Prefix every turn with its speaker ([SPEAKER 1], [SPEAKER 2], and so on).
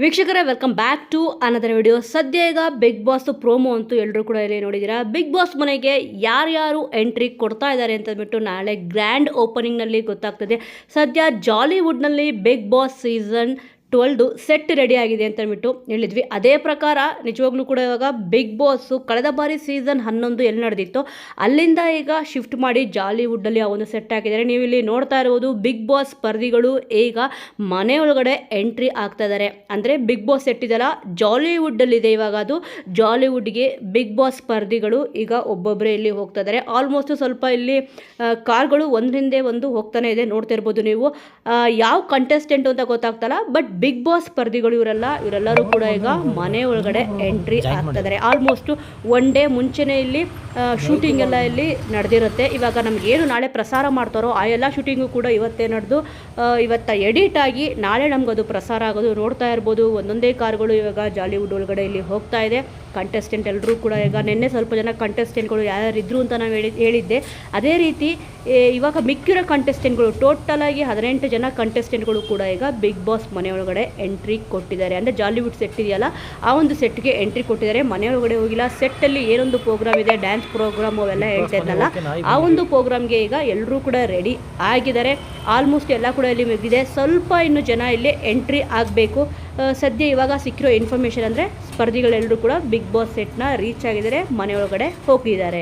[SPEAKER 1] ವೀಕ್ಷಕರೇ welcome back to another video. ಸದ್ಯ ಈಗ ಬಿಗ್ ಬಾಸ್ ಪ್ರೋಮೋ ಅಂತೂ ಎಲ್ಲರೂ ಕೂಡ ಇಲ್ಲಿ ನೋಡಿದ್ದೀರಾ. ಬಿಗ್ ಬಾಸ್ ಮನೆಗೆ ಯಾರ್ಯಾರು ಎಂಟ್ರಿ ಕೊಡ್ತಾ ಇದ್ದಾರೆ ಅಂತಂದ್ಬಿಟ್ಟು ನಾಳೆ ಗ್ರ್ಯಾಂಡ್ ಓಪನಿಂಗ್ನಲ್ಲಿ ಗೊತ್ತಾಗ್ತದೆ. ಸದ್ಯ ಜಾಲಿವುಡ್ನಲ್ಲಿ Bigg Boss season 12 set ready ಆಗಿದೆ ಅಂತ ಅಂದ್ಬಿಟ್ಟು ಹೇಳಿದ್ವಿ. ಅದೇ ಪ್ರಕಾರ ನಿಜವಾಗ್ಲೂ ಕೂಡ ಇವಾಗ ಬಿಗ್ ಬಾಸ್ ಕಳೆದ ಬಾರಿ ಸೀಸನ್ 11 ಎಲ್ಲಿ ನಡೆದಿತ್ತು ಅಲ್ಲಿಂದ ಈಗ ಶಿಫ್ಟ್ ಮಾಡಿ ಜಾಲಿವುಡ್ಡಲ್ಲಿ ಆ ಒಂದು ಸೆಟ್ ಹಾಕಿದ್ದಾರೆ. ನೀವು ಇಲ್ಲಿ ನೋಡ್ತಾ ಇರುವುದು ಬಿಗ್ ಬಾಸ್ ಸ್ಪರ್ಧಿಗಳು ಈಗ ಮನೆ ಒಳಗಡೆ ಎಂಟ್ರಿ ಆಗ್ತಾ ಇದ್ದಾರೆ. ಅಂದರೆ ಬಿಗ್ ಬಾಸ್ ಸೆಟ್ ಇದೆಲ್ಲ ಜಾಲಿವುಡ್ಡಲ್ಲಿದೆ. ಇವಾಗ ಅದು ಜಾಲಿವುಡ್ಗೆ ಬಿಗ್ ಬಾಸ್ ಸ್ಪರ್ಧಿಗಳು ಈಗ ಒಬ್ಬೊಬ್ಬರೇ ಇಲ್ಲಿ ಹೋಗ್ತಾ ಇದ್ದಾರೆ. ಆಲ್ಮೋಸ್ಟ್ ಸ್ವಲ್ಪ ಇಲ್ಲಿ ಕಾರ್ಗಳು ಒಂದರಿಂದೇ ಒಂದು ಹೋಗ್ತಾನೆ ಇದೆ. ನೋಡ್ತಾ ಇರ್ಬೋದು ನೀವು. ಯಾವ ಕಂಟೆಸ್ಟೆಂಟ್ ಅಂತ ಗೊತ್ತಾಗ್ತಲ್ಲ, ಬಟ್ ಬಿಗ್ ಬಾಸ್ ಸ್ಪರ್ಧಿಗಳು ಇವರೆಲ್ಲರೂ ಕೂಡ ಈಗ ಮನೆ ಒಳಗಡೆ ಎಂಟ್ರಿ ಆಗ್ತಿದ್ದಾರೆ. ಆಲ್ಮೋಸ್ಟ್ ಒನ್ ಡೇ ಮುಂಚೆನೇ ಇಲ್ಲಿ ಶೂಟಿಂಗ್ ಎಲ್ಲ ಇಲ್ಲಿ ನಡೆದಿರುತ್ತೆ. ಇವಾಗ ನಮಗೇನು ನಾಳೆ ಪ್ರಸಾರ ಮಾಡ್ತಾರೋ ಆ ಎಲ್ಲ ಶೂಟಿಂಗು ಕೂಡ ಇವತ್ತೇ ನಡೆದು ಇವತ್ತು ಎಡಿಟ್ ಆಗಿ ನಾಳೆ ನಮಗದು ಪ್ರಸಾರ ಆಗೋದು. ನೋಡ್ತಾ ಇರ್ಬೋದು ಒಂದೊಂದೇ ಕಾರ್ಗಳು ಇವಾಗ ಜಾಲಿವುಡ್ ಒಳಗಡೆ ಇಲ್ಲಿ ಹೋಗ್ತಾ ಇದೆ. ಕಂಟೆಸ್ಟೆಂಟ್ ಎಲ್ಲರೂ ಕೂಡ ಈಗ ನಿನ್ನೆ ಸ್ವಲ್ಪ ಜನ ಕಂಟೆಸ್ಟೆಂಟ್ಗಳು ಯಾರ್ಯಾರಿದ್ರು ಅಂತ ನಾವು ಹೇಳಿದ್ದೆ. ಅದೇ ರೀತಿ ಇವಾಗ ಮಿಕ್ಕಿರೋ ಕಂಟೆಸ್ಟೆಂಟ್ಗಳು ಟೋಟಲಾಗಿ 18 ಜನ ಕಂಟೆಸ್ಟೆಂಟ್ಗಳು ಕೂಡ ಈಗ ಬಿಗ್ ಬಾಸ್ ಮನೆಯೊಳಗಡೆ ಎಂಟ್ರಿ ಕೊಟ್ಟಿದ್ದಾರೆ. ಅಂದರೆ ಜಾಲಿವುಡ್ ಸೆಟ್ ಇದೆಯಲ್ಲ ಆ ಒಂದು ಸೆಟ್ಗೆ ಎಂಟ್ರಿ ಕೊಟ್ಟಿದ್ದಾರೆ. ಮನೆಯೊಳಗಡೆ ಹೋಗಿಲ್ಲ. ಸೆಟ್ಟಲ್ಲಿ ಏನೊಂದು ಪ್ರೋಗ್ರಾಮ್ ಇದೆ, ಡ್ಯಾನ್ಸ್ ಪ್ರೋಗ್ರಾಮ್ ಅವೆಲ್ಲ ಹೇಳ್ತಾ ಇದ್ನಲ್ಲ, ಆ ಒಂದು ಪ್ರೋಗ್ರಾಮ್ಗೆ ಈಗ ಎಲ್ಲರೂ ಕೂಡ ರೆಡಿ ಆಗಿದ್ದಾರೆ. ಆಲ್ಮೋಸ್ಟ್ ಎಲ್ಲ ಕೂಡ ಇಲ್ಲಿ ಮುಗಿದಿದೆ. ಸ್ವಲ್ಪ ಇನ್ನು ಜನ ಇಲ್ಲಿ ಎಂಟ್ರಿ ಆಗಬೇಕು. ಸದ್ಯ ಇವಾಗ ಸಿಕ್ಕಿರೋ ಇನ್ಫಾರ್ಮೇಷನ್ ಅಂದರೆ ಸ್ಪರ್ಧಿಗಳೆಲ್ಲರೂ ಕೂಡ ಬಿಗ್ ಬಾಸ್ ಸೆಟ್ನ ರೀಚ್ ಆಗಿದ್ದಾರೆ, ಮನೆಯೊಳಗಡೆ ಹೋಗಿದ್ದಾರೆ.